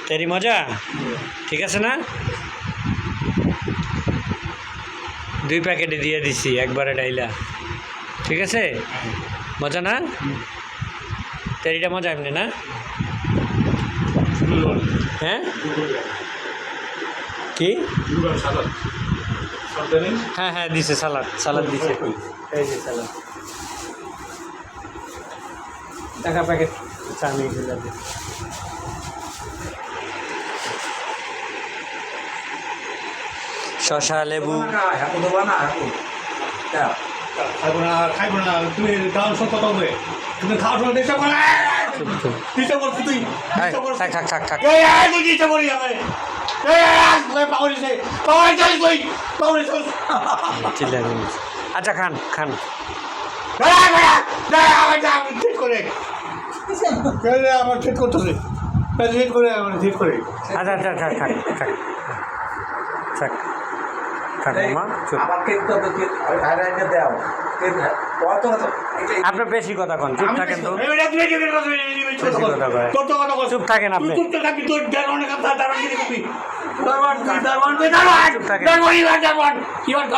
তেরি মজা ঠিক আছে না? 2 প্যাকেটে দিয়ে দিছি একবারে ডাইলা, ঠিক আছে? মজা না? তেরিটা মজা এমনি না? হ্যাঁ কি? হ্যাঁ হ্যাঁ দিছে, সালাদ দিছে, এই যে সালাদ। টাকা প্যাকেট চা নিয়ে চলে যাবে। শশা লেবু খাইব না তুমি খাওয়ার সব কথা হবে, তুমি খাওয়ার সময় চেষ্টা করো, চেষ্টা করছি তুই থাক থাক থাক তুই চেষ্টা করি আমি পাওয়ার চিল্লা আচ্ছা খান খান ঠিক করে আমার ঠিক করতেছে, ঠিক করে আমার ঠিক করে। আচ্ছা আচ্ছা থাক থাক থাক থাক থাক মামা চুপ। আপনার বেশি কথা কন, চুপ থাকেন তো, চুপ থাকেন আপনি, চুপ থাকেন।